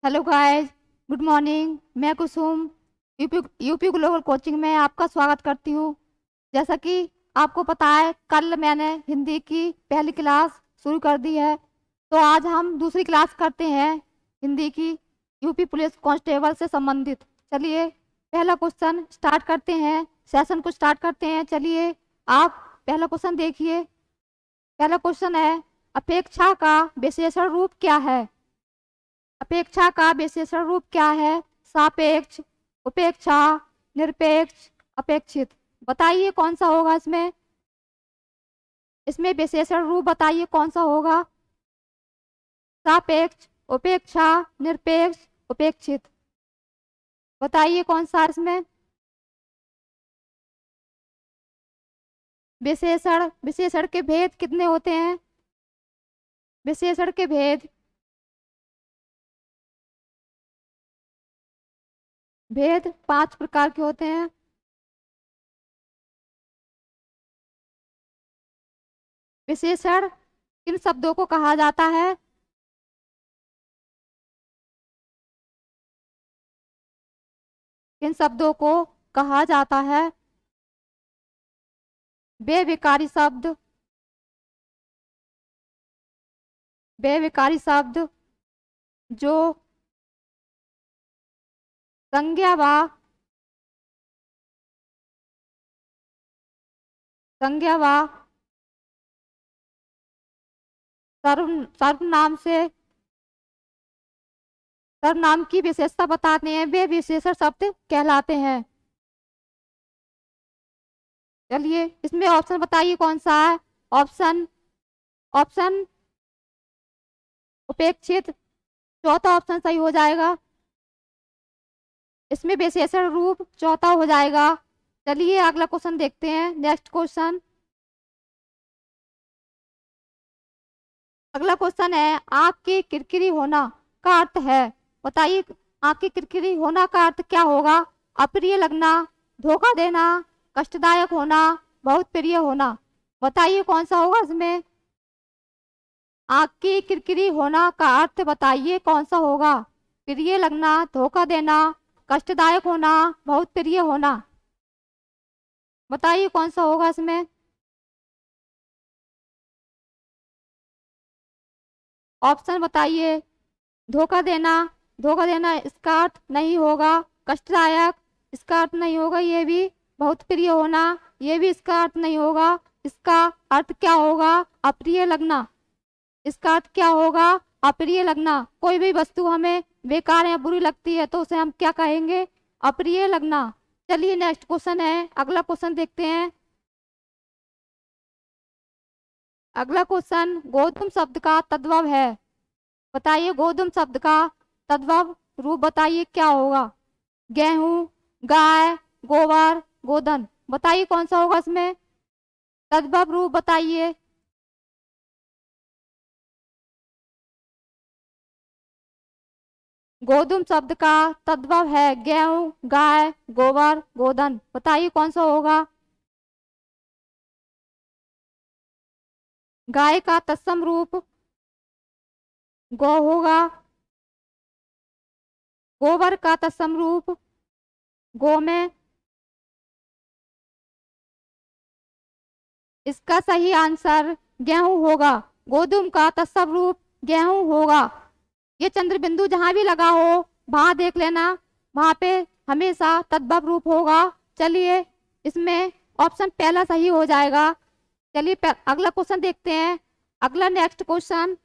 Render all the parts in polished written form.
Hello guys, good morning. मैं कुसुम UP global coaching में आपका स्वागत करती हूँ। जैसा कि आपको पता है, कल मैंने हिंदी की पहली क्लास शुरू कर दी है, तो आज हम दूसरी क्लास करते हैं हिंदी की, यूपी पुलिस कांस्टेबल से संबंधित। चलिए पहला क्वेश्चन स्टार्ट करते हैं, सेशन को स्टार्ट करते हैं। चलिए आप पहला क्वेश्चन देखिए। पहला क्वेश्चन है, अपेक्षा का विशेषण रूप क्या है? अपेक्षा का विशेषण रूप क्या है? सापेक्ष, उपेक्षा, निरपेक्ष, अपेक्षित। बताइए कौन सा होगा इसमें। इसमें विशेषण रूप बताइए कौन सा होगा। सापेक्ष, उपेक्षा, निरपेक्ष, उपेक्षित। बताइए कौन सा इसमें विशेषण। विशेषण के भेद कितने होते हैं? विशेषण के भेद भेद 5 प्रकार के होते हैं। विशेषण किन शब्दों को कहा जाता है? किन शब्दों को कहा जाता है? वे विकारी शब्द, वे विकारी शब्द जो संज्ञा व संज्ञा व सर्वनाम से सर्वनाम की विशेषता बताते हैं, वे विशेषण शब्द कहलाते हैं। चलिए इसमें ऑप्शन बताइए कौन सा है। ऑप्शन ऑप्शन उपेक्षित, चौथा ऑप्शन सही हो जाएगा। इसमें विशेषण रूप चौथा हो जाएगा। चलिए अगला क्वेश्चन देखते हैं, नेक्स्ट क्वेश्चन। अगला क्वेश्चन है, आंख की किरकिरी होना का अर्थ है। बताइए आंख की किरकिरी होना का अर्थ क्या होगा? अप्रिय लगना, धोखा देना, कष्टदायक होना, बहुत प्रिय होना। बताइए कौन सा होगा इसमें। आंख की किरकिरी होना का अर्थ बताइए कौन सा होगा। प्रिय लगना, धोखा देना, कष्टदायक होना, बहुत प्रिय होना। बताइए कौन सा होगा इसमें। ऑप्शन बताइए। धोखा देना, धोखा देना इसका अर्थ नहीं होगा। कष्टदायक इसका अर्थ नहीं होगा ये भी। बहुत प्रिय होना ये भी इसका अर्थ नहीं होगा। इसका अर्थ क्या होगा? अप्रिय लगना। इसका अर्थ क्या होगा? अप्रिय लगना। कोई भी वस्तु हमें बेकार या बुरी लगती है तो उसे हम क्या कहेंगे? अप्रिय लगना। चलिए नेक्स्ट क्वेश्चन है, अगला क्वेश्चन देखते हैं। अगला क्वेश्चन, गोधूम शब्द का तद्भव है। बताइए गोधूम शब्द का तद्भव रूप बताइए क्या होगा। गेहूं, गाय, गोबर, गोधन। बताइए कौन सा होगा इसमें। तद्भव रूप बताइए। गोधूम शब्द का तद्भव है गेहूं, गाय, गोबर, गोधन। बताइए कौन सा होगा। गाय का तत्सम रूप गौ होगा। गोबर का तत्सम रूप गो में। इसका सही आंसर गेहूं होगा। गोधूम का तत्सम रूप गेहूं होगा। ये चंद्र बिंदु जहां भी लगा हो वहां देख लेना, वहां पे हमेशा तद्भव रूप होगा। चलिए इसमें ऑप्शन पहला सही हो जाएगा। चलिए अगला क्वेश्चन देखते हैं। अगला नेक्स्ट क्वेश्चन,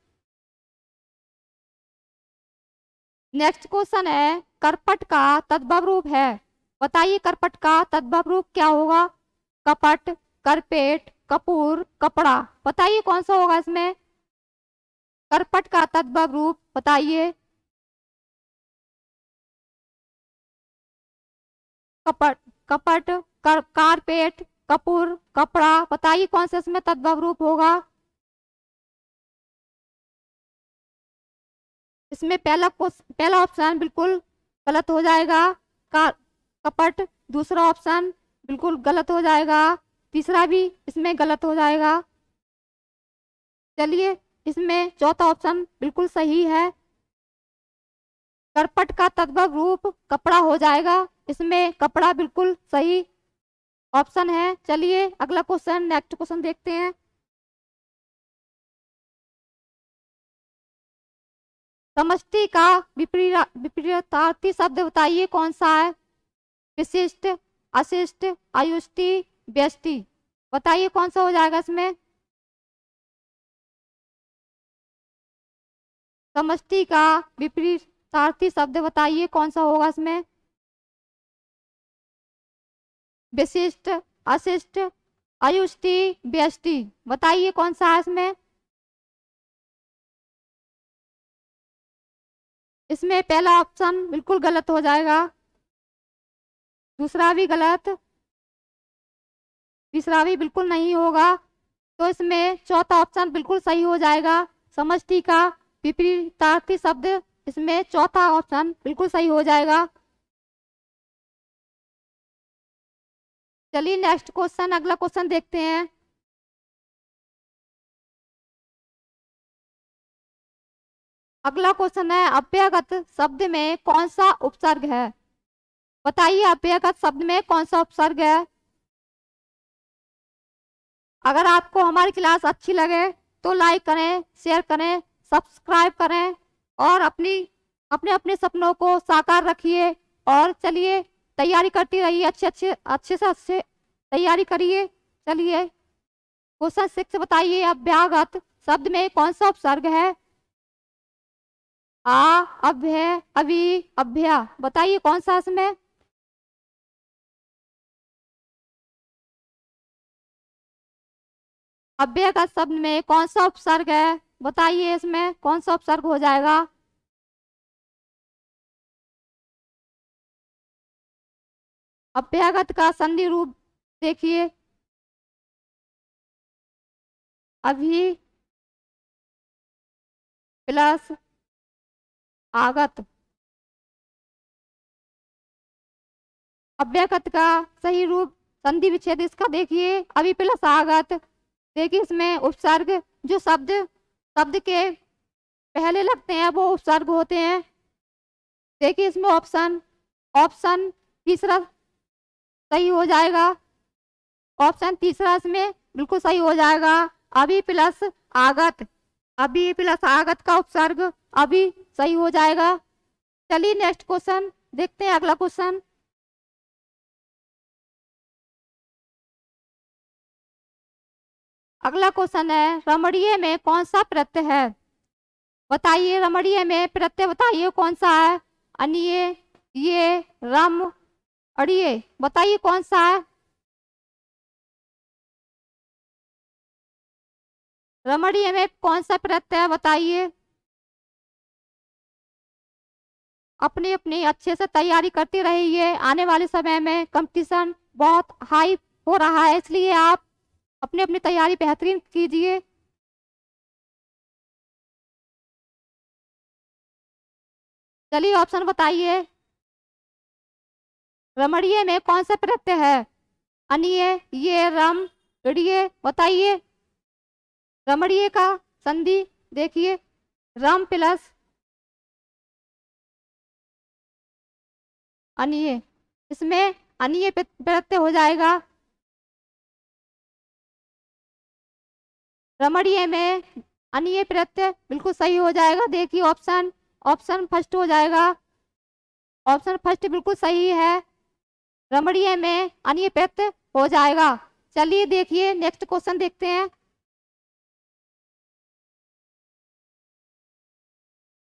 नेक्स्ट क्वेश्चन है, करपट का तद्भव रूप है। बताइए करपट का तद्भव रूप क्या होगा। कपट, करपेट, कपूर, कपड़ा। बताइए कौन सा होगा इसमें। करपट का तद्भव रूप बताइए। कपट, कपट, कारपेट, कपूर, कपड़ा। बताइए कौन सा इसमें तद्भव रूप होगा। इसमें पहला ऑप्शन बिल्कुल गलत हो जाएगा। का कपट। दूसरा ऑप्शन बिल्कुल गलत हो जाएगा। तीसरा भी इसमें गलत हो जाएगा। चलिए इसमें चौथा ऑप्शन बिल्कुल सही है। करपट का तद्भव रूप कपड़ा हो जाएगा। इसमें कपड़ा बिल्कुल सही ऑप्शन है। चलिए अगला क्वेश्चन, नेक्स्ट क्वेश्चन देखते हैं। समष्टि का विपरीतार्थी शब्द बताइए कौन सा है। विशिष्ट, अशिष्ट, आयुष्टि, व्यष्टि। बताइए कौन सा हो जाएगा इसमें। समष्टि का विपरीतार्थी शब्द बताइए कौन सा होगा इसमें। विशिष्ट, अशिष्ट, आयुष्टि, व्यष्टि। बताइए कौन सा है इसमें। इसमें पहला ऑप्शन बिल्कुल गलत हो जाएगा, दूसरा भी गलत, तीसरा भी बिल्कुल नहीं होगा। तो इसमें चौथा ऑप्शन बिल्कुल सही हो जाएगा। समष्टि का विपरीतार्थी शब्द, इसमें चौथा ऑप्शन बिल्कुल सही हो जाएगा। चलिए नेक्स्ट क्वेश्चन, अगला क्वेश्चन देखते हैं। अगला क्वेश्चन है, अव्ययगत शब्द में कौन सा उपसर्ग है। बताइए अव्ययगत शब्द में कौन सा उपसर्ग है। अगर आपको हमारी क्लास अच्छी लगे तो लाइक करें, शेयर करें, सब्सक्राइब करें और अपने अपने सपनों को साकार रखिए। और चलिए तैयारी करती रहिए, अच्छे से अच्छे तैयारी करिए। चलिए क्वेश्चन 6 बताइए, अव्ययगत शब्द में कौन सा उपसर्ग है। आ, अभ्य, अभी, अभ्या। बताइए कौन सा इसमें। अव्ययगत शब्द में कौन सा उपसर्ग है। बताइए इसमें कौन सा उपसर्ग हो जाएगा। अव्ययगत का संधि रूप देखिए, अभी प्लस आगत। अव्ययगत का सही रूप संधि विच्छेद इसका देखिए, अभी प्लस आगत। देखिए इसमें उपसर्ग जो शब्द शब्द के पहले लगते हैं वो उपसर्ग होते हैं। देखिए इसमें ऑप्शन ऑप्शन तीसरा सही हो जाएगा। ऑप्शन तीसरा इसमें बिल्कुल सही हो जाएगा। अभी प्लस आगत, अभी प्लस आगत का उपसर्ग अभी सही हो जाएगा। चलिए नेक्स्ट क्वेश्चन देखते हैं, अगला क्वेश्चन। अगला क्वेश्चन है, रमणीय में कौन सा प्रत्यय है। बताइए रमणीय में प्रत्यय बताइए कौन सा है। अनिये, ये, रम, अड़िए। बताइए कौन सा है। रमणीय में कौन सा प्रत्यय है बताइए। अपनी अपनी अच्छे से तैयारी करती रहिए, आने वाले समय में कंपटीशन बहुत हाई हो रहा है, इसलिए आप अपनी अपनी तैयारी बेहतरीन कीजिए। चलिए ऑप्शन बताइए, रमणीय में कौन सा प्रत्यय है। अनिये, ये, रम, ऋणीय। बताइए रमणीय का संधि देखिए, रम प्लस अनिये। इसमें अनिये प्रत्यय हो जाएगा। रमणीय में अनिये प्रत्यय बिल्कुल सही हो जाएगा। देखिए ऑप्शन ऑप्शन फर्स्ट हो जाएगा। ऑप्शन फर्स्ट बिल्कुल सही है, रमणीय में अनिय प्रत्यय हो जाएगा। चलिए देखिए नेक्स्ट क्वेश्चन देखते हैं।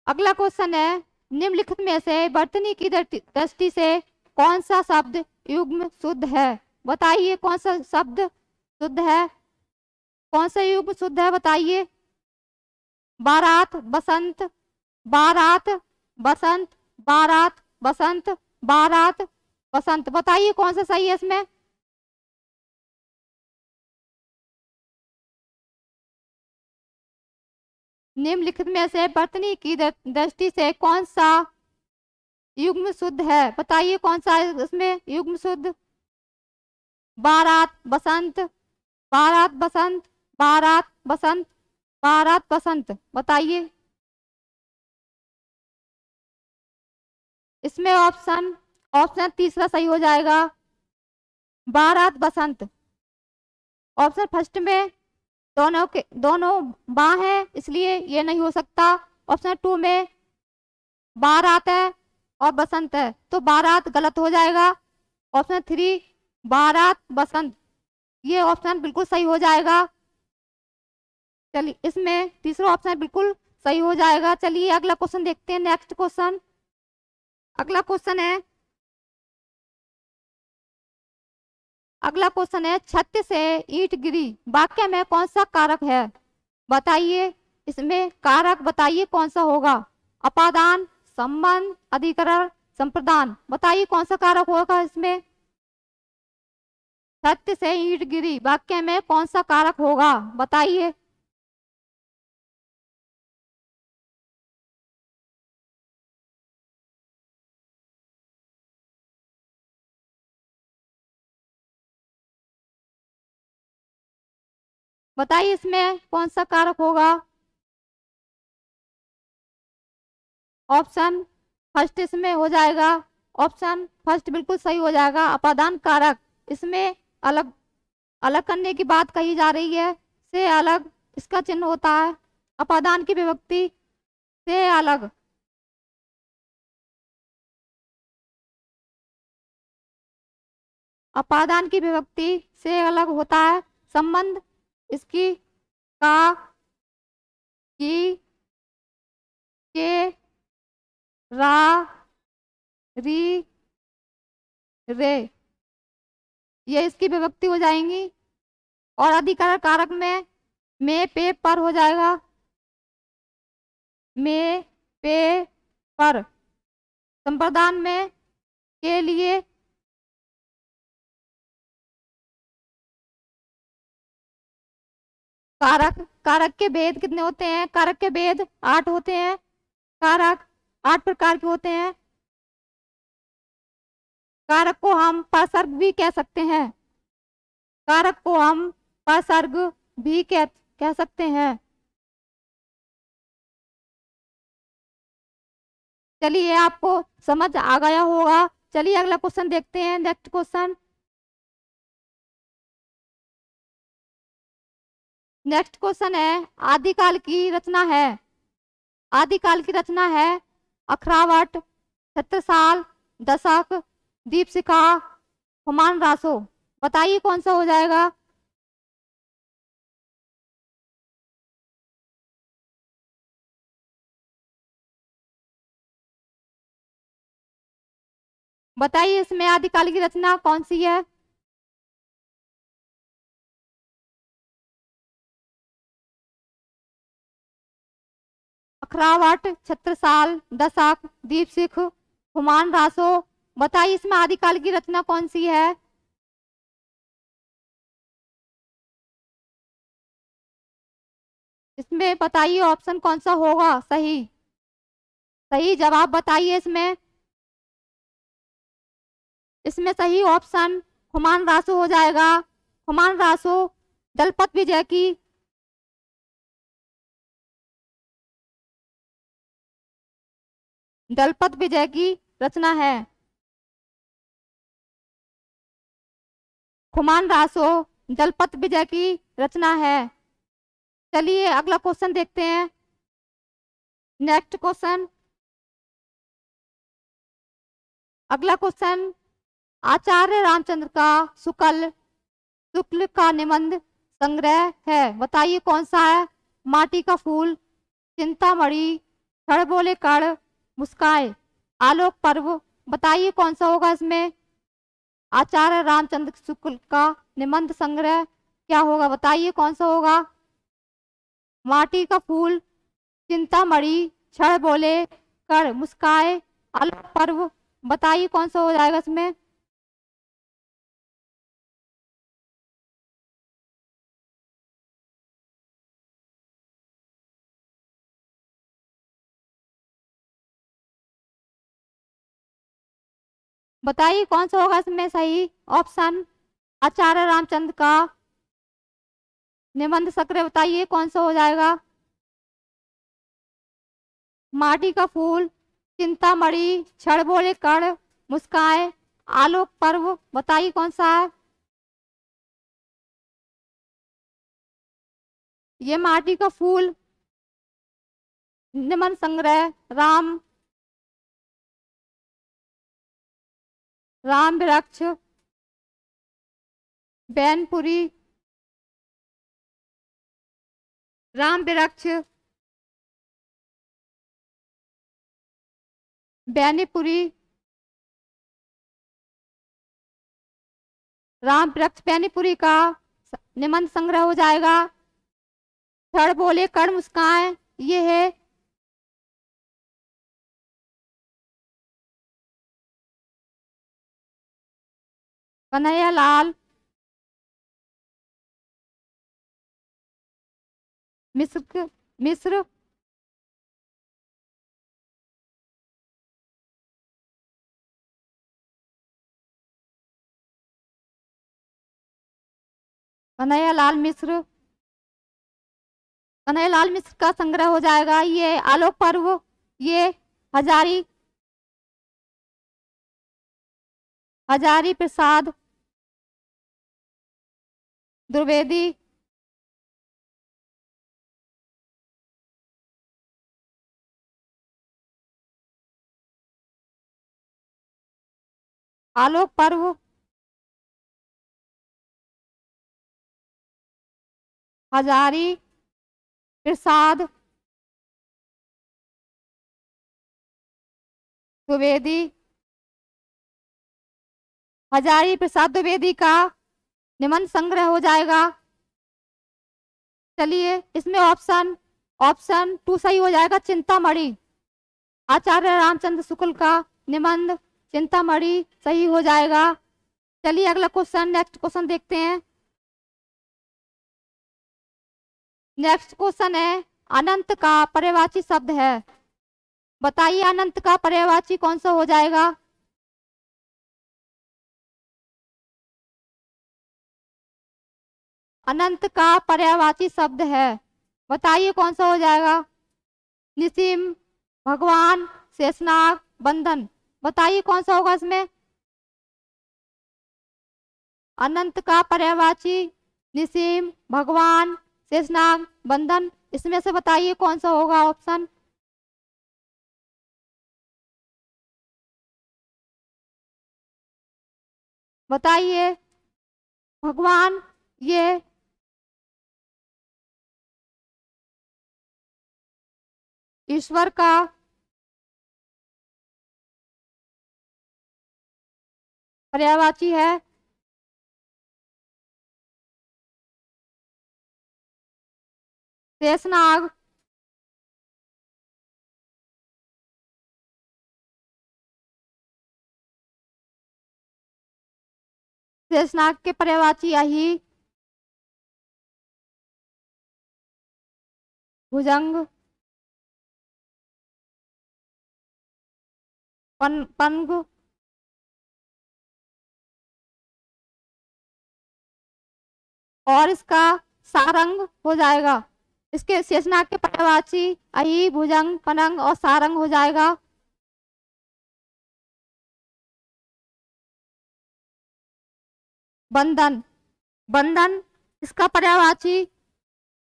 अगला क्वेश्चन है, निम्नलिखित में से वर्तनी की दृष्टि से कौन सा शब्द युग्म शुद्ध है। बताइए कौन सा शब्द शुद्ध है, कौन सा युग्म शुद्ध है। बताइए बारात, बसंत, बारात, बसंत, बारात, बसंत, बारात, बसंत। बताइए कौन सा सही है इसमें। निम्नलिखित में से वर्तनी की दृष्टि से कौन सा युग्म शुद्ध है। बताइए कौन सा है इसमें युग्म शुद्ध। बारात, बसंत, बारात, बसंत, बारात, बसंत, बारात, बसंत। बताइए इसमें ऑप्शन ऑप्शन तीसरा सही हो जाएगा, बारात बसंत। ऑप्शन फर्स्ट में दोनों बा है, इसलिए ये नहीं हो सकता। ऑप्शन टू में बारात है और बसंत है, तो बारात गलत हो जाएगा। ऑप्शन थ्री बारात बसंत, ये ऑप्शन बिल्कुल सही हो जाएगा। चलिए, इसमें तीसरा ऑप्शन बिल्कुल सही हो जाएगा। चलिए अगला क्वेश्चन देखते हैं, नेक्स्ट क्वेश्चन। अगला क्वेश्चन है छत से ईंट गिरी, वाक्य में कौन सा कारक है? बताइए, इसमें कारक बताइए कौन सा होगा। अपादान, संबंध, अधिकरण, संप्रदान, बताइए कौन सा कारक होगा इसमें। छत से ईंट गिरी, वाक्य में कौन सा कारक होगा, बताइए। बताइए इसमें कौन सा कारक होगा। ऑप्शन फर्स्ट इसमें हो जाएगा, ऑप्शन फर्स्ट बिल्कुल सही हो जाएगा, अपादान कारक। इसमें अलग अलग करने की बात कही जा रही है, से अलग इसका चिन्ह होता है, अपादान की विभक्ति से अलग। अपादान की विभक्ति से अलग होता है। संबंध इसकी का, की, के, रा, री, रे, ये इसकी विभक्ति हो जाएंगी। और अधिकरण कारक में पे पर हो जाएगा, में पे पर। संप्रदान में के लिए कारक कारक के भेद कितने होते हैं? कारक के भेद 8 होते हैं। कारक 8 प्रकार के होते हैं। कारक को हम परसर्ग भी कह सकते हैं। कारक को हम परसर्ग भी कह सकते हैं। चलिए, आपको समझ आ गया होगा। चलिए अगला क्वेश्चन देखते हैं, नेक्स्ट क्वेश्चन। नेक्स्ट क्वेश्चन है, आदिकाल की रचना है। आदिकाल की रचना है अखरावट, छत्रसाल, दशक, दीपशिखा, हुमायूं रासो, बताइए कौन सा हो जाएगा। बताइए इसमें आदिकाल की रचना कौन सी है। अखरावट, छत्रसाल, दशक, दीपशिख, हुमायूं रासो, बताइए इसमें आदिकाल की रचना कौन सी है। इसमें बताइए ऑप्शन कौन सा होगा सही। सही जवाब बताइए इसमें। इसमें सही ऑप्शन हुमायूं रासो हो जाएगा। हुमायूं रासो दलपत विजय की दलपत विजय की रचना है। हुमायूं रासो दलपत विजय की रचना है। चलिए अगला क्वेश्चन देखते हैं, नेक्स्ट क्वेश्चन। अगला क्वेश्चन, आचार्य रामचंद्र का शुक्ल शुक्ल का निबंध संग्रह है, बताइए कौन सा है। माटी का फूल, चिंतामणि, छड़ बोले कड़, मुस्काए, आलोक पर्व, बताइए कौन सा होगा इसमें। आचार्य रामचंद्र शुक्ल का निबंध संग्रह क्या होगा, बताइए कौन सा होगा। माटी का फूल, चिंतामणि, छड़ बोले कड़, मुस्काए, आलोक पर्व, बताइए कौन सा हो जाएगा इसमें। बताइए कौन सा होगा इसमें सही ऑप्शन। आचार्य रामचंद्र का निबंध संग्रह, बताइए कौन सा हो जाएगा। माटी का फूल, चिंतामणि, क्षण बोले कण, मुस्काए, आलोक पर्व, बताइए कौन सा है। ये माटी का फूल, निबंध संग्रह, राम, राम वृक्ष, बैनपुरी, राम वृक्ष, बैनीपुरी, राम वृक्ष बैनीपुरी का निबंध संग्रह हो जाएगा। क्षण बोले कण मुस्काए, ये है कन्हैयालाल मिश्र, कन्हैयालाल मिश्र, कन्हैयालाल मिश्र का संग्रह हो जाएगा। ये आलोक पर्व, ये हजारी, हजारी प्रसाद द्विवेदी, आलोक पर्व, हजारी प्रसाद द्विवेदी, हजारी प्रसाद द्विवेदी का निबंध संग्रह हो जाएगा। चलिए इसमें ऑप्शन ऑप्शन 2 सही हो जाएगा, चिंतामणि, आचार्य रामचंद्र शुक्ल का निबंध चिंतामणि सही हो जाएगा। चलिए अगला क्वेश्चन, नेक्स्ट क्वेश्चन देखते हैं। नेक्स्ट क्वेश्चन है, अनंत का पर्यायवाची शब्द है, बताइए अनंत का पर्यायवाची कौन सा हो जाएगा। अनंत का पर्यायवाची शब्द है, बताइए कौन सा हो जाएगा। निसीम, भगवान, शेषनाग, बंधन, बताइए कौन सा होगा इसमें। अनंत का पर्यायवाची निसीम, भगवान, शेषनाग, बंधन, इसमें से बताइए कौन सा होगा ऑप्शन। बताइए भगवान, ये ईश्वर का पर्यायवाची है। शेषनाग, शेषनाग के पर्यायवाची यही भुजंग, पंग, और इसका सारंग हो जाएगा। इसके शेषनाग के पर्यायवाची अहि, भुजंग, पनंग और सारंग हो जाएगा। बंधन, बंधन इसका पर्यायवाची,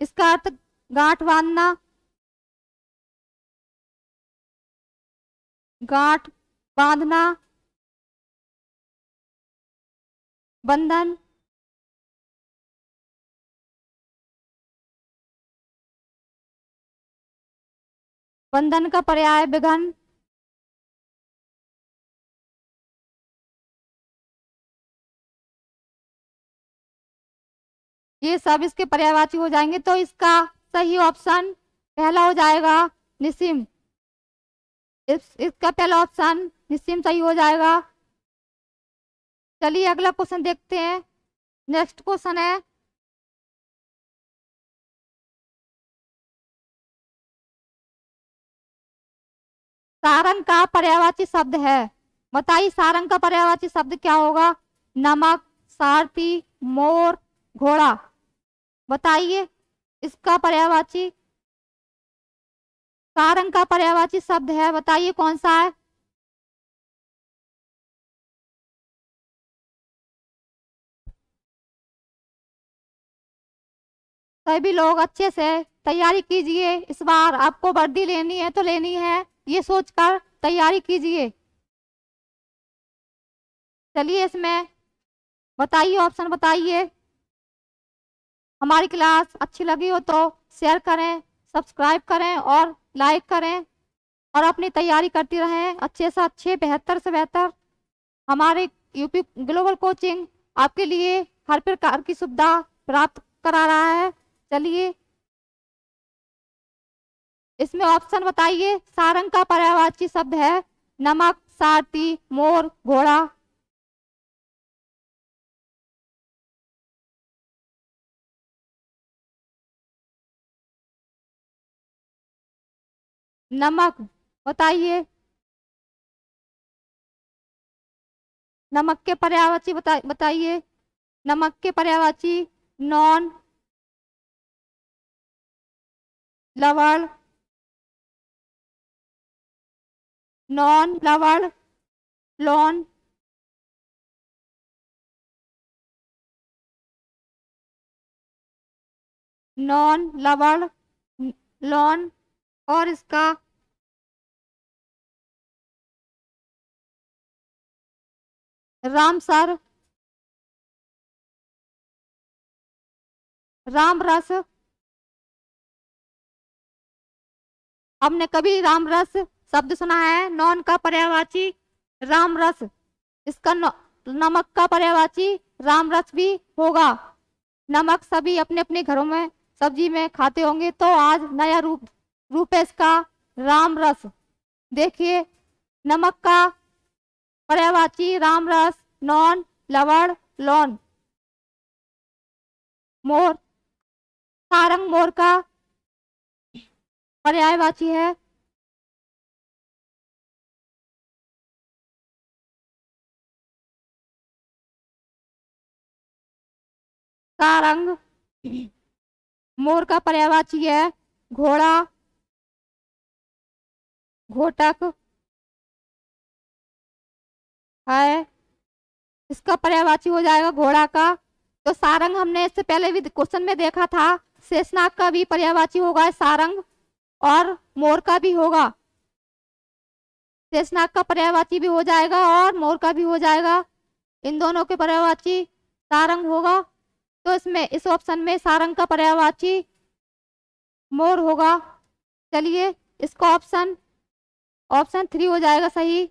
इसका अर्थ गांठ बांधना, गांठ बांधना, बंधन, बंधन का पर्याय विघन, ये सब इसके पर्यायवाची हो जाएंगे। तो इसका सही ऑप्शन पहला हो जाएगा निसिम, इसका पहला ऑप्शन निसिम सही हो जाएगा। चलिए अगला क्वेश्चन देखते हैं। नेक्स्ट क्वेश्चन है, सारंग का पर्यायवाची शब्द है, बताइए सारंग का पर्यायवाची शब्द क्या होगा। नमक, सारथी, मोर, घोड़ा, बताइए इसका पर्यायवाची। सारंग का पर्यायवाची शब्द है, बताइए कौन सा है। सभी लोग अच्छे से तैयारी कीजिए, इस बार आपको वर्दी लेनी है तो लेनी है, ये सोचकर तैयारी कीजिए। चलिए इसमें बताइए, ऑप्शन बताइए। हमारी क्लास अच्छी लगी हो तो शेयर करें, सब्सक्राइब करें और लाइक करें, और अपनी तैयारी करती रहें अच्छे से अच्छे, बेहतर से बेहतर। हमारे यूपी ग्लोबल कोचिंग आपके लिए हर प्रकार की सुविधा प्राप्त करा रहा है। चलिए इसमें ऑप्शन बताइए। सारंग का पर्यायवाची शब्द है नमक, सारथी, मोर, घोड़ा। नमक, बताइए। नमक के पर्यायवाची बताइए। नमक के पर्यायवाची नॉन, लवण, नॉन, लवण, लौन, नॉन, लवण, लौन, और इसका रामसर, रामरस। हमने कभी रामरस शब्द सुना है? नॉन का पर्यायवाची रामरस, इसका नमक का पर्यायवाची रामरस भी होगा। नमक सभी अपने अपने घरों में सब्जी में खाते होंगे, तो आज नया रूप है इसका, रामरस। देखिए, नमक का पर्यायवाची रामरस, नॉन, लवण, लौन। मोर, सारंग मोर का पर्यायवाची है। सारंग मोर का पर्यायवाची है घोड़ा, घोटक है, इसका पर्यायवाची हो जाएगा घोड़ा का। तो सारंग हमने इससे पहले भी क्वेश्चन में देखा था, शेषनाग का भी पर्यायवाची होगा सारंग, और मोर का भी होगा। शेषनाग का पर्यायवाची भी हो जाएगा और मोर का भी हो जाएगा, इन दोनों के पर्यायवाची सारंग होगा। तो इसमें इस ऑप्शन में सारंग का पर्यायवाची मोर होगा। चलिए इसका ऑप्शन ऑप्शन 3 हो जाएगा सही,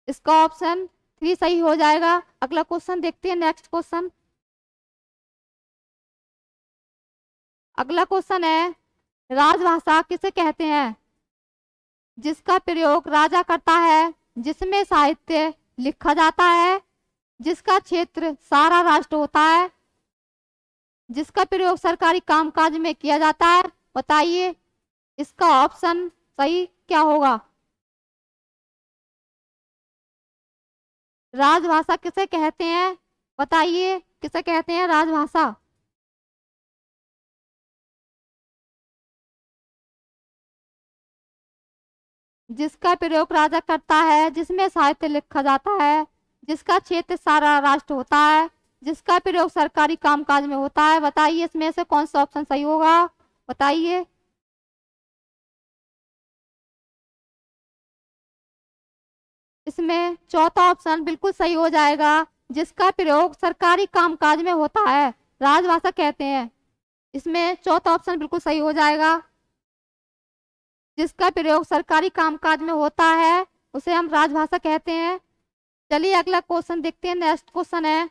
इसका ऑप्शन 3 सही हो जाएगा। अगला क्वेश्चन देखते हैं, नेक्स्ट क्वेश्चन। अगला क्वेश्चन है, राजभाषा किसे कहते हैं? जिसका प्रयोग राजा करता है, जिसमें साहित्य लिखा जाता है, जिसका क्षेत्र सारा राष्ट्र होता है, जिसका प्रयोग सरकारी कामकाज में किया जाता है। बताइए इसका ऑप्शन सही क्या होगा? राजभाषा किसे कहते हैं? बताइए किसे कहते हैं राजभाषा? जिसका प्रयोग राजा करता है, जिसमें साहित्य लिखा जाता है, जिसका क्षेत्र सारा राष्ट्र होता है, जिसका प्रयोग सरकारी कामकाज में होता है। बताइए इसमें से कौन सा ऑप्शन सही होगा? बताइए। इसमें चौथा ऑप्शन बिल्कुल सही हो जाएगा, जिसका प्रयोग सरकारी कामकाज में होता है, राजभाषा कहते हैं। इसमें चौथा ऑप्शन बिल्कुल सही हो जाएगा, जिसका प्रयोग सरकारी कामकाज में होता है उसे हम राजभाषा कहते हैं। चलिए अगला क्वेश्चन देखते हैं, नेक्स्ट क्वेश्चन है,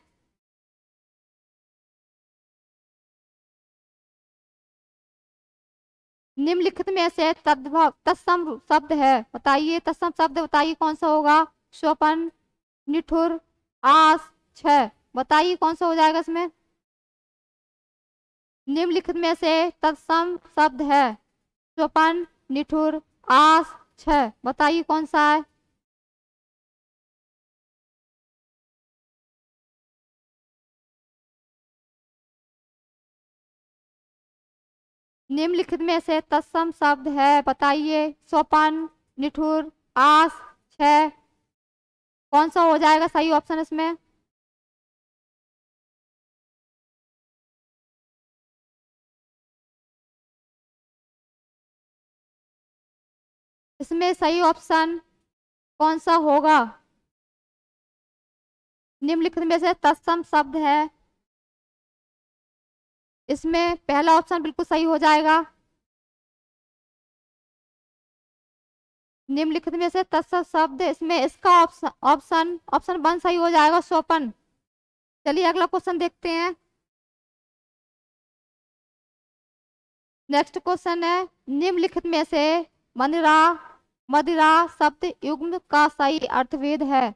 निम्नलिखित में से तद्भव तत्सम शब्द है, बताइए तत्सम शब्द, बताइए कौन सा होगा? स्वपन, निठुर, आस, छह। बताइए कौन सा हो जाएगा इसमें? निम्नलिखित में से तत्सम शब्द है स्वपन, निठुर, आस, छह। बताइए कौन सा है? निम्नलिखित में से तत्सम शब्द है, बताइए। सोपन, निठुर, आस, छह। कौन सा हो जाएगा सही ऑप्शन इसमें? इसमें सही ऑप्शन कौन सा होगा? निम्नलिखित में से तत्सम शब्द है, इसमें पहला ऑप्शन बिल्कुल सही हो जाएगा। निम्नलिखित में से तत्सम शब्द, इसमें इसका ऑप्शन ऑप्शन ऑप्शन वन सही हो जाएगा, सोपन। चलिए अगला क्वेश्चन देखते हैं। नेक्स्ट क्वेश्चन है, निम्नलिखित में से मदिरा मदिरा शब्द युग्म का सही अर्थभेद है।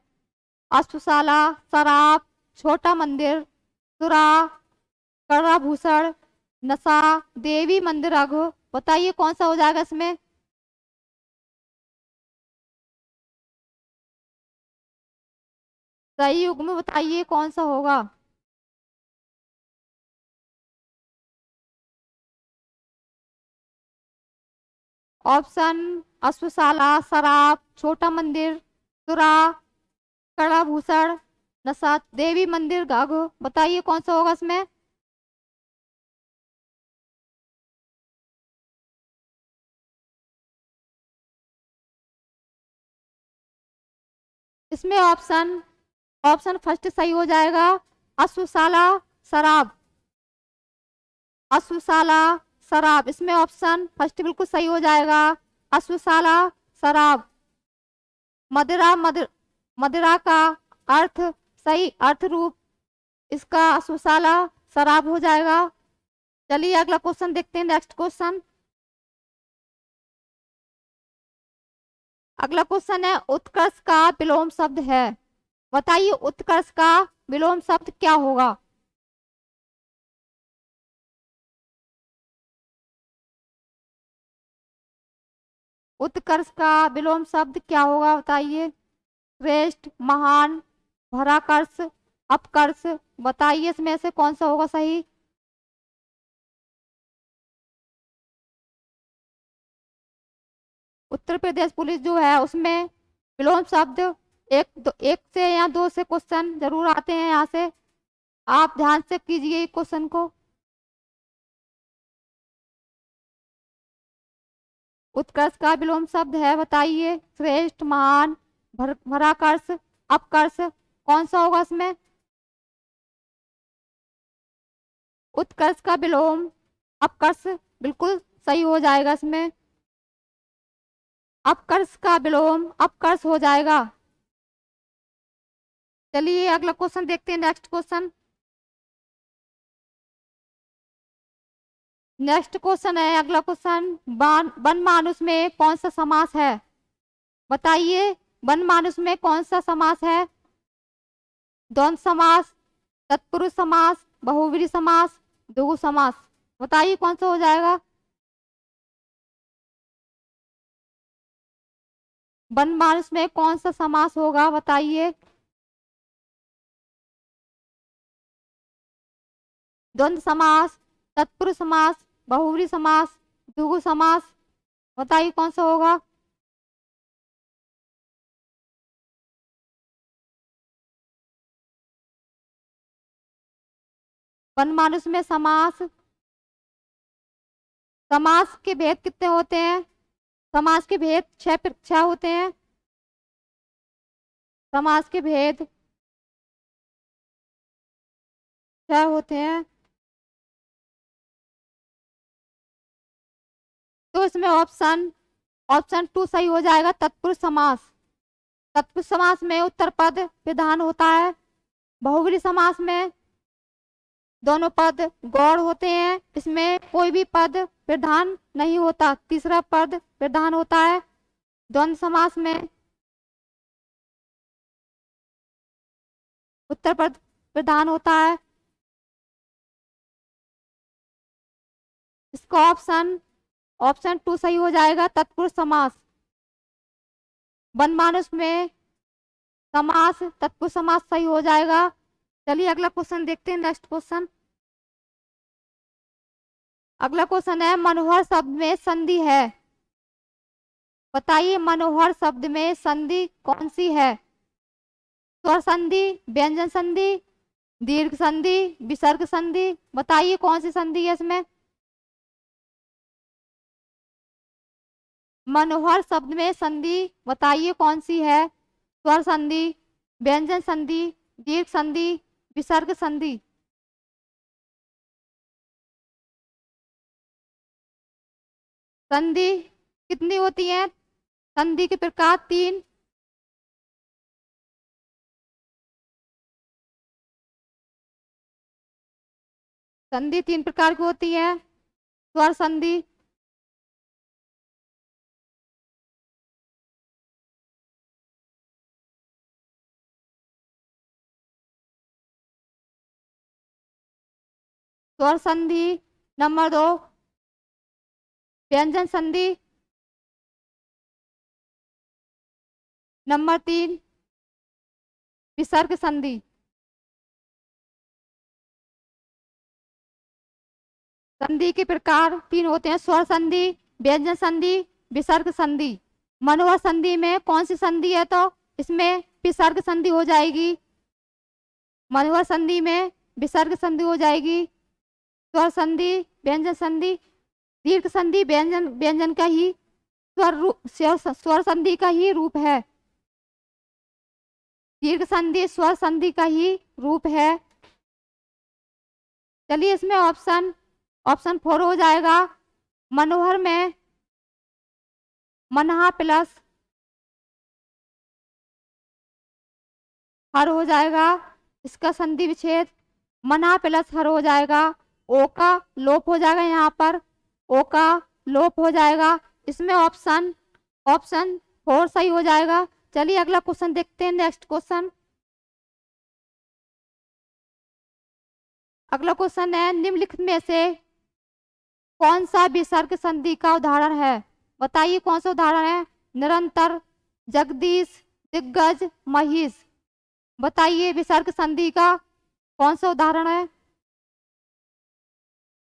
अश्वशाला, शराब, छोटा मंदिर, सुरा, कड़ाभूषण, नशा, देवी मंदिर रघु। बताइए कौन सा हो जाएगा इसमें? सही युग्म बताइए कौन सा होगा? ऑप्शन: अश्वशाला, शराब, छोटा मंदिर, सुरा, कड़ाभूषण, नशा, देवी मंदिर गागो। बताइए कौन सा होगा इसमें? इसमें ऑप्शन ऑप्शन फर्स्ट सही हो जाएगा, अश्वशाला, शराब। अश्वशाला, शराब, इसमें ऑप्शन फर्स्ट बिल्कुल सही हो जाएगा, अश्वशाला, शराब। मदिरा मदिरा का अर्थ, सही अर्थ रूप इसका अश्वशाला, शराब हो जाएगा। चलिए अगला क्वेश्चन देखते हैं, नेक्स्ट क्वेश्चन। अगला क्वेश्चन है, उत्कर्ष का विलोम शब्द है। बताइए उत्कर्ष का विलोम शब्द क्या होगा? उत्कर्ष का विलोम शब्द क्या होगा बताइए। श्रेष्ठ, महान, भराकर्ष, अपकर्ष। बताइए इसमें से कौन सा होगा सही? उत्तर प्रदेश पुलिस जो है उसमें विलोम शब्द एक से या दो से क्वेश्चन जरूर आते हैं, यहाँ से आप ध्यान से कीजिए क्वेश्चन को। उत्कर्ष का विलोम शब्द है, बताइए। श्रेष्ठ, महान, भराकर्ष, अपकर्ष। कौन सा होगा इसमें? उत्कर्ष का विलोम अपकर्ष बिल्कुल सही हो जाएगा इसमें। अपकर्ष का विलोम अपकर्ष हो जाएगा। चलिए अगला क्वेश्चन देखते हैं, नेक्स्ट क्वेश्चन। नेक्स्ट क्वेश्चन है, अगला क्वेश्चन, बनमानुष में कौन सा समास है? बताइए बनमानुष में कौन सा समास है? द्वंद्व समास, तत्पुरुष समास, बहुव्रीहि समास, द्विगु समास। बताइए कौन सा हो जाएगा? बनमानुष में कौन सा समास होगा बताइए। द्वंद्व समास, तत्पुरुष समास, बहुव्रीहि समास, द्विगु समास। बताइए कौन सा होगा? बनमानुष में समास, समास के भेद कितने होते हैं? समास के भेद छह होते हैं। समास के भेद छह होते हैं। तो इसमें ऑप्शन ऑप्शन टू सही हो जाएगा, तत्पुरुष समास। तत्पुरुष समास में उत्तर पद विधान होता है। बहुव्रीहि समास में दोनों पद गौड़ होते हैं, इसमें कोई भी पद प्रधान नहीं होता, तीसरा पद प्रधान होता है। द्वंद्व समास में उत्तर पद प्रधान होता है। इसका ऑप्शन ऑप्शन टू सही हो जाएगा, तत्पुरुष समास। बनमानुष में समास तत्पुरुष समास सही हो जाएगा। चलिए अगला क्वेश्चन देखते हैं, नेक्स्ट क्वेश्चन। अगला क्वेश्चन है, मनोहर शब्द में संधि है। बताइए मनोहर शब्द में संधि कौन सी है? स्वर संधि, व्यंजन संधि, दीर्घ संधि, विसर्ग संधि। बताइए कौन सी संधि है इसमें? मनोहर शब्द में संधि बताइए कौन सी है? स्वर संधि, व्यंजन संधि, दीर्घ संधि, विसर्ग संधि। संधि कितनी होती है? संधि के प्रकार 3। संधि 3 प्रकार की होती है। स्वर संधि, स्वर संधि। नंबर 2 व्यंजन संधि। नंबर 3 विसर्ग संधि। संधि के प्रकार 3 होते हैं, स्वर संधि, व्यंजन संधि, विसर्ग संधि। मनोहर संधि में कौन सी संधि है? तो इसमें विसर्ग संधि हो जाएगी। मनोहर संधि में विसर्ग संधि हो जाएगी। स्वर संधि, व्यंजन संधि, दीर्घ संधि व्यंजन व्यंजन का ही स्वर संधि का ही रूप है। दीर्घ संधि स्वर संधि का ही रूप है। चलिए इसमें ऑप्शन 4 हो जाएगा। मनोहर में मनहा प्लस हर हो जाएगा, इसका संधि विच्छेद मना प्लस हर हो जाएगा। ओ का लोप हो जाएगा, यहाँ पर ओ का लोप हो जाएगा। इसमें ऑप्शन 4 सही हो जाएगा। चलिए अगला क्वेश्चन देखते हैं। नेक्स्ट क्वेश्चन, अगला क्वेश्चन है, निम्नलिखित में से कौन सा विसर्ग संधि का उदाहरण है? बताइए कौन सा उदाहरण है? निरंतर, जगदीश, दिग्गज, महिष। बताइए विसर्ग संधि का कौन सा उदाहरण है?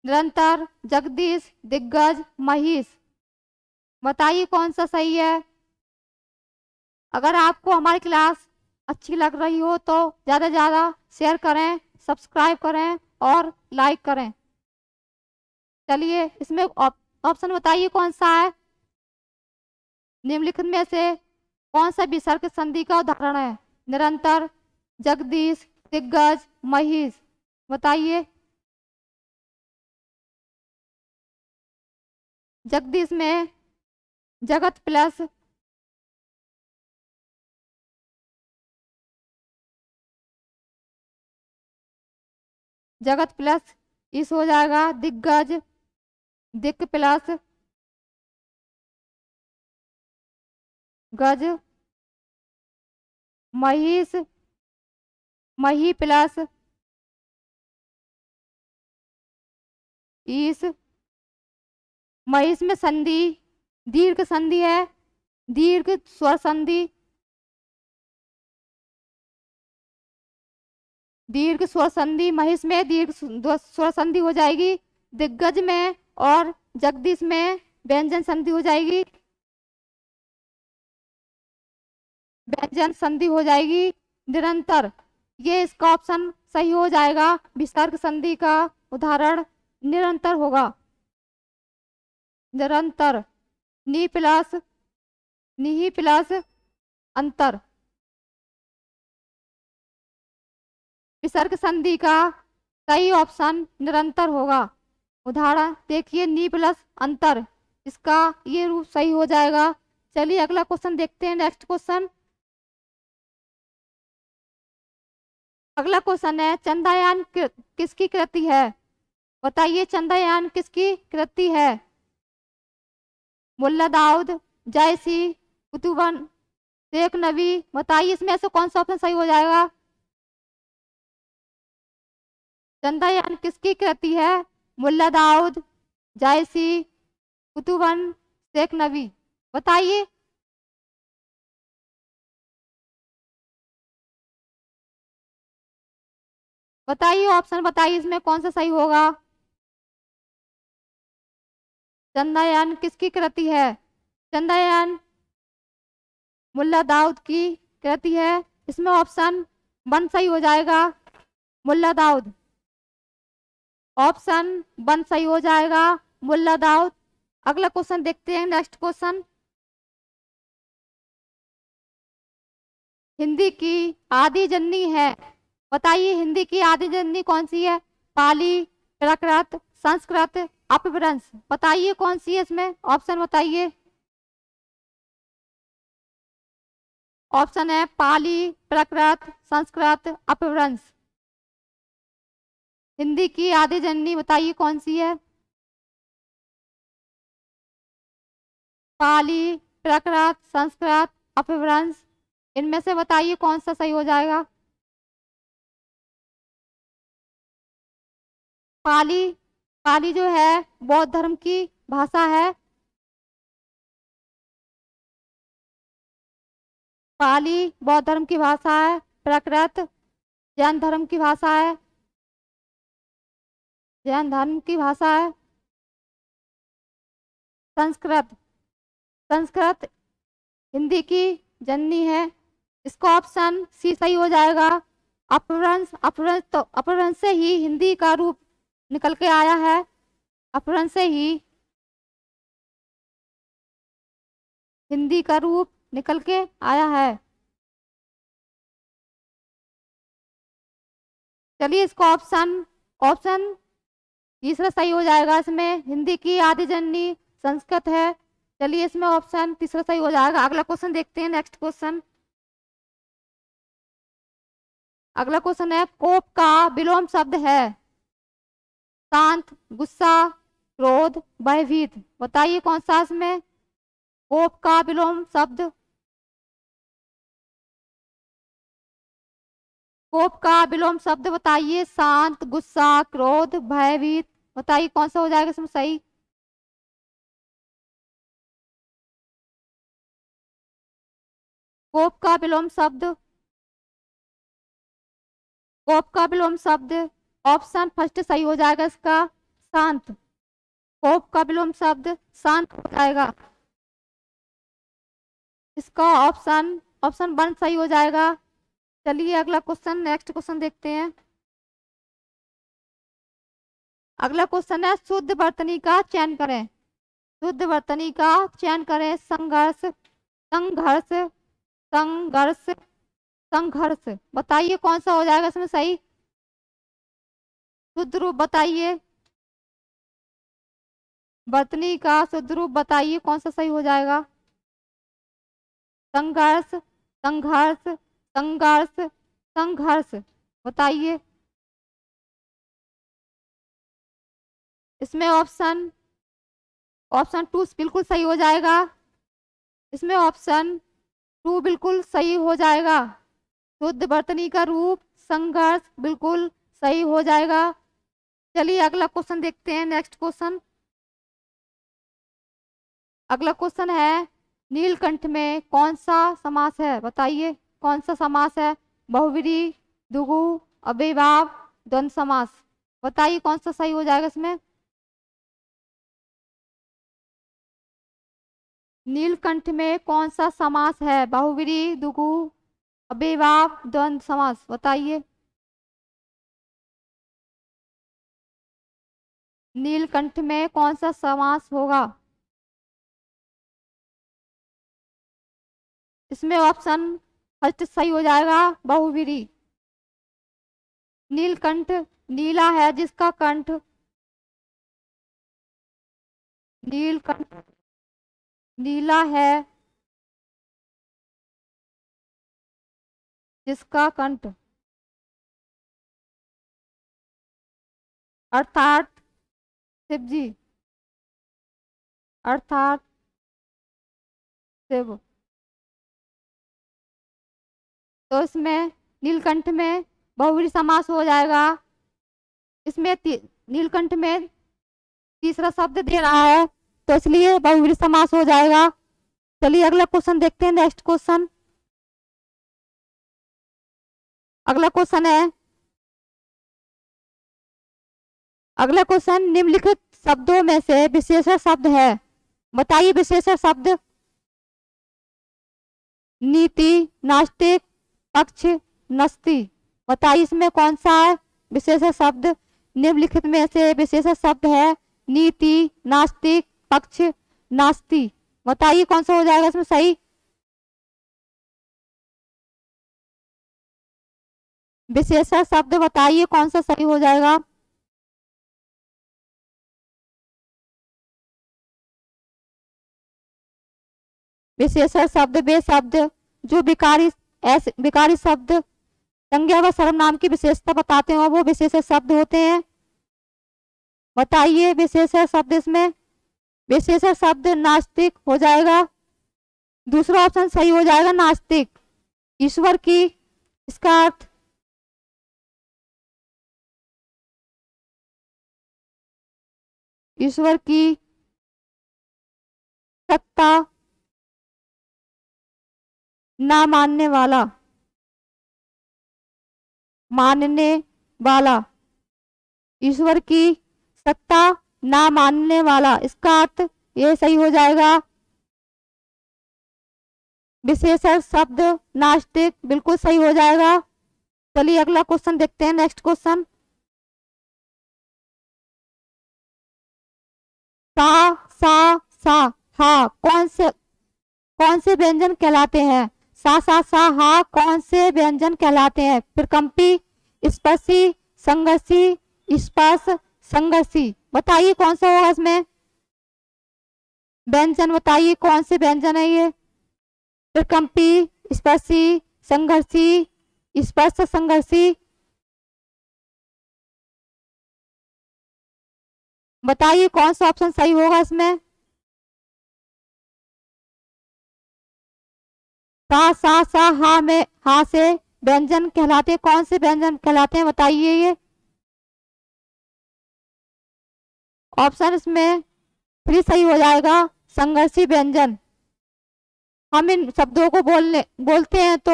निरंतर, जगदीश, दिग्गज, महिष। बताइए कौन सा सही है? अगर आपको हमारी क्लास अच्छी लग रही हो तो ज़्यादा से ज़्यादा शेयर करें, सब्सक्राइब करें और लाइक करें। चलिए इसमें ऑप्शन बताइए कौन सा है? निम्नलिखित में से कौन सा विसर्ग संधि का उदाहरण है? निरंतर, जगदीश, दिग्गज, महिष। बताइए। जगदीश में जगत प्लस इस हो जाएगा। दिग्गज, दिक प्लस गज, महिष, मही प्लस ईस। महिष में संधि दीर्घ संधि है, दीर्घ स्वर संधि, दीर्घ स्वर संधि। महिष में दीर्घ स्वर संधि हो जाएगी। दिग्गज में और जगदीश में व्यंजन संधि हो जाएगी, व्यंजन संधि हो जाएगी। निरंतर, ये इसका ऑप्शन सही हो जाएगा। विसर्ग संधि का उदाहरण निरंतर होगा। निरंतर, नी प्लस निही प्लस अंतर। विसर्ग संधि का सही ऑप्शन निरंतर होगा। उदाहरण देखिए, नी प्लस अंतर, इसका ये रूप सही हो जाएगा। चलिए अगला क्वेश्चन देखते हैं। नेक्स्ट क्वेश्चन, अगला क्वेश्चन है, चंद्रयान किसकी कृति है? बताइए चंद्रयान किसकी कृति है? मुल्ला दाऊद, जायसी, कुतुबन, शेख नबी। बताइए इसमें से कौन सा ऑप्शन सही हो जाएगा? चंद्रयान किसकी कृति है? मुल्ला दाऊद, जायसी, कुतुबन, शेख नबी। बताइए। बताइए ऑप्शन बताइए इसमें कौन सा सही होगा? चंद्रयान किसकी कृति है? चंद्रयान मुल्ला दाऊद की कृति है। इसमें ऑप्शन 1 सही हो जाएगा, मुल्ला दाऊद। ऑप्शन 1 सही हो जाएगा, मुल्ला दाऊद। अगला क्वेश्चन देखते हैं, नेक्स्ट क्वेश्चन। हिंदी की आदि जननी है, बताइए हिंदी की आदि जननी कौन सी है? पाली, प्राकृत, संस्कृत, अपभ्रंश, बताइए कौन सी है इसमें? ऑप्शन बताइए। ऑप्शन है पाली, प्राकृत, संस्कृत, अपभ्रंश। हिंदी की आदि जननी बताइए कौन सी है? पाली, प्राकृत, संस्कृत, अपभ्रंश, इनमें से बताइए कौन सा सही हो जाएगा? पाली। पाली जो है बौद्ध धर्म की भाषा है। पाली बौद्ध धर्म की भाषा है। प्राकृत जैन धर्म की भाषा है। जैन धर्म की भाषा है। संस्कृत। संस्कृत हिंदी की जननी है। इसका ऑप्शन सी सही हो जाएगा। अपभ्रंश। अपभ्रंश तो अपभ्रंश से ही हिंदी का रूप निकल के आया है। अपभ्रंश से ही हिंदी का रूप निकल के आया है। चलिए इसका ऑप्शन ऑप्शन तीसरा सही हो जाएगा। इसमें हिंदी की आदि जननी संस्कृत है। चलिए इसमें ऑप्शन तीसरा सही हो जाएगा। अगला क्वेश्चन देखते हैं, नेक्स्ट क्वेश्चन। अगला क्वेश्चन है, कोप का विलोम शब्द है शांत, गुस्सा, क्रोध, भयभीत, बताइए कौन सा इसमें? कोप का विलोम शब्द। कोप का विलोम शब्द बताइए। शांत, गुस्सा, क्रोध, भयभीत, बताइए कौन सा हो जाएगा इसमें सही? कोप का विलोम शब्द। कोप का विलोम शब्द ऑप्शन फर्स्ट सही हो जाएगा इसका, शांत। कोप का विलोम शब्द शांत हो जाएगा। इसका ऑप्शन ऑप्शन 1 सही हो जाएगा। चलिए अगला क्वेश्चन, नेक्स्ट क्वेश्चन देखते हैं। अगला क्वेश्चन है, शुद्ध वर्तनी का चयन करें। शुद्ध वर्तनी का चयन करें। संघर्ष, संघर्ष, संघर्ष, संघर्ष, बताइए कौन सा हो जाएगा इसमें सही? शुद्ध रूप बताइए। वर्तनी का शुद्ध रूप बताइए कौन सा सही हो जाएगा? संघर्ष, संघर्ष, संघर्ष, संघर्ष, बताइए। इसमें ऑप्शन ऑप्शन 2 बिल्कुल सही हो जाएगा। इसमें ऑप्शन 2 बिल्कुल सही हो जाएगा। शुद्ध वर्तनी का रूप संघर्ष बिल्कुल सही हो जाएगा। चलिए अगला क्वेश्चन देखते हैं, नेक्स्ट क्वेश्चन। अगला क्वेश्चन है, नीलकंठ में कौन सा समास है, बताइए कौन सा समास है? बहुव्रीहि, द्विगु, अव्ययीभाव, द्वंद्व समास, बताइए कौन सा सही हो जाएगा इसमें? नीलकंठ में कौन सा समास है? बहुव्रीहि, द्विगु, अव्ययीभाव, द्वंद्व समास, बताइए। नीलकंठ में कौन सा समास होगा? इसमें ऑप्शन फर्स्ट सही हो जाएगा, बहुव्रीहि। नीलकंठ नीला है जिसका कंठ, नीलकंठ नीला है जिसका कंठ, अर्थात शिव जी, अर्थात शिव। तो इसमें नीलकंठ में बहुव्रीहि समास हो जाएगा। इसमें नीलकंठ में तीसरा शब्द दे रहा है तो इसलिए बहुव्रीहि समास हो जाएगा। चलिए अगला क्वेश्चन देखते हैं, नेक्स्ट क्वेश्चन। अगला क्वेश्चन है, अगला क्वेश्चन, निम्नलिखित शब्दों में से विशेषण शब्द है? बताइए विशेषण शब्द। नीति, नास्तिक, पक्ष, नस्ती। बताइए इसमें कौन सा है विशेषण शब्द? निम्नलिखित में से विशेषण शब्द है नीति, नास्तिक, पक्ष, नास्ती। बताइए कौन सा हो जाएगा इसमें सही? विशेषण शब्द बताइए कौन सा सही हो जाएगा? विशेषण शब्द वे शब्द जो विकारी शब्द, संज्ञा व सर्वनाम की विशेषता बताते हैं, वो विशेषण शब्द होते हैं। बताइए विशेषण शब्द इसमें। विशेषण शब्द नास्तिक हो जाएगा, दूसरा ऑप्शन सही हो जाएगा नास्तिक। ईश्वर की, इसका अर्थ ईश्वर की सत्ता ना मानने वाला, मानने वाला, ईश्वर की सत्ता ना मानने वाला, इसका अर्थ ये सही हो जाएगा। विशेषण शब्द नास्तिक बिल्कुल सही हो जाएगा। चलिए अगला क्वेश्चन देखते हैं, नेक्स्ट क्वेश्चन। सा हा कौन से व्यंजन कहलाते हैं? सा हा कौन से व्यंजन कहलाते हैं? प्रकंपी, स्पर्शी, संघर्षी, स्पर्श, संघर्षी। बताइए कौन सा होगा इसमें व्यंजन? बताइए कौन से व्यंजन है ये? प्रकंपी, स्पर्शी, संघर्षी, स्पर्श, संघर्षी। बताइए कौन सा ऑप्शन सही होगा इसमें? सा हा में हा से व्यंजन कहलाते, कौन से व्यंजन कहलाते हैं? बताइए ये ऑप्शन इसमें 3 सही हो जाएगा, संघर्षी व्यंजन। हम इन शब्दों को बोलते हैं तो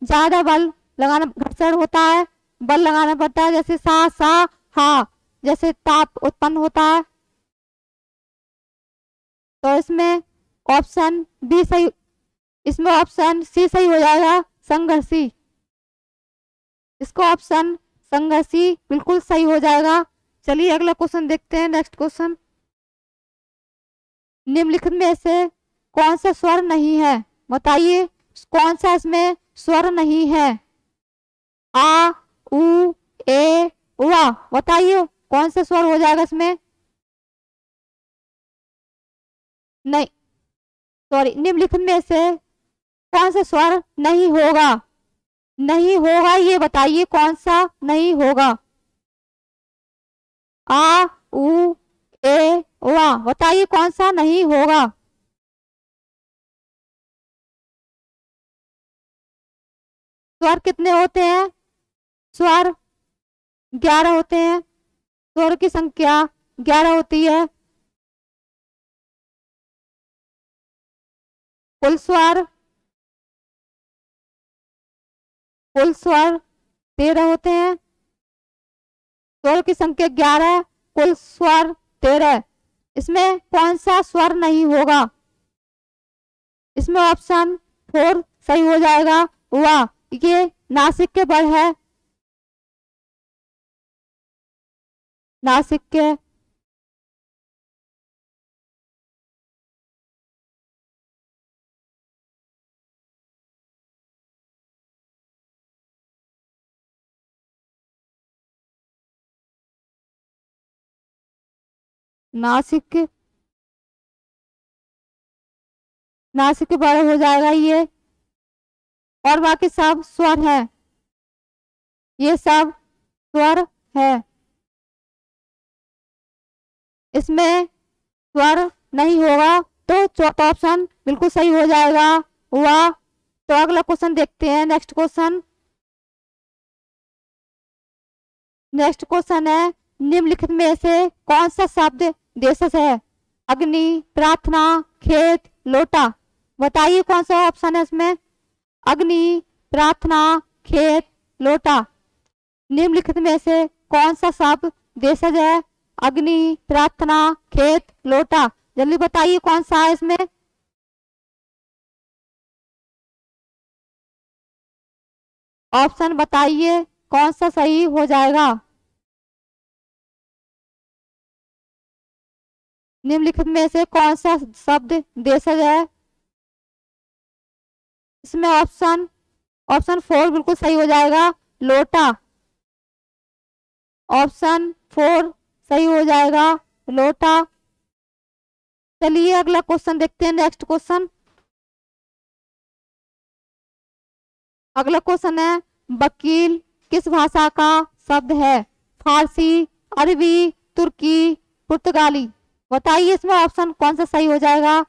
ज्यादा बल लगाना, घर्षण होता है, बल लगाना पड़ता है। जैसे सा हा, जैसे ताप उत्पन्न होता है। तो इसमें ऑप्शन बी सही, इसमें ऑप्शन सी सही हो जाएगा, संघर्षी। इसका ऑप्शन संघर्षी बिल्कुल सही हो जाएगा। चलिए अगला क्वेश्चन देखते हैं, नेक्स्ट क्वेश्चन। निम्नलिखित में से कौन सा स्वर नहीं है? बताइए कौन सा इसमें स्वर नहीं है? आ, उ, ए, वा। बताइए कौन सा स्वर हो जाएगा इसमें? नहीं, सॉरी, निम्नलिखित में से कौन सा स्वर नहीं होगा? नहीं होगा ये बताइए कौन सा नहीं होगा? आ, उ, ए, वा। बताइए कौन सा नहीं होगा? स्वर कितने होते हैं? स्वर 11 होते हैं। स्वर की संख्या 11 होती है। कुल स्वर 13 होते हैं। स्वर की संख्या 11, कुल स्वर 13। इसमें कौन सा स्वर नहीं होगा? इसमें ऑप्शन 4 सही हो जाएगा, वाह। ये नासिक के बल है, नासिक के। नासिक नासिक के बल हो जाएगा ये। और बाकी सब स्वर है, ये सब स्वर है। इसमें स्वर नहीं होगा तो चौथा ऑप्शन बिल्कुल सही हो जाएगा, वाह। तो अगला क्वेश्चन देखते हैं, नेक्स्ट क्वेश्चन। नेक्स्ट क्वेश्चन है, निम्नलिखित में से कौन सा शब्द देशज है? अग्नि, प्रार्थना, खेत, लोटा। बताइए कौन सा ऑप्शन है इसमें? अग्नि, प्रार्थना, खेत, लोटा। निम्नलिखित में से कौन सा शब्द देशज है? अग्नि, प्रार्थना, खेत, लोटा। जल्दी बताइए कौन सा है इसमें। ऑप्शन बताइए कौन सा सही हो जाएगा। निम्नलिखित में से कौन सा शब्द देशज है। इसमें ऑप्शन ऑप्शन 4 बिल्कुल सही हो जाएगा, लोटा। ऑप्शन 4 सही हो जाएगा, लोटा। चलिए अगला क्वेश्चन देखते हैं, नेक्स्ट क्वेश्चन। अगला क्वेश्चन है, वकील किस भाषा का शब्द है। फारसी, अरबी, तुर्की, पुर्तगाली। बताइए इसमें ऑप्शन कौन सा सही हो जाएगा।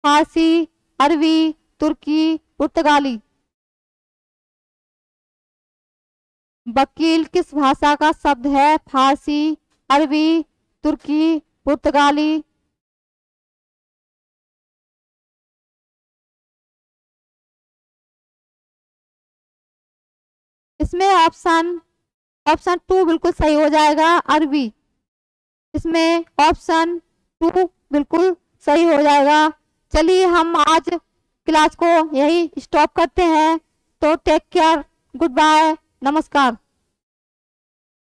फारसी, अरबी, तुर्की, पुर्तगाली। वकील किस भाषा का शब्द है। फारसी, अरबी, तुर्की, पुर्तगाली। इसमें ऑप्शन ऑप्शन 2 बिल्कुल सही हो जाएगा, अरबी। इसमें ऑप्शन 2 बिल्कुल सही हो जाएगा। चलिए हम आज क्लास को यही स्टॉप करते हैं। तो टेक केयर, गुड बाय, नमस्कार।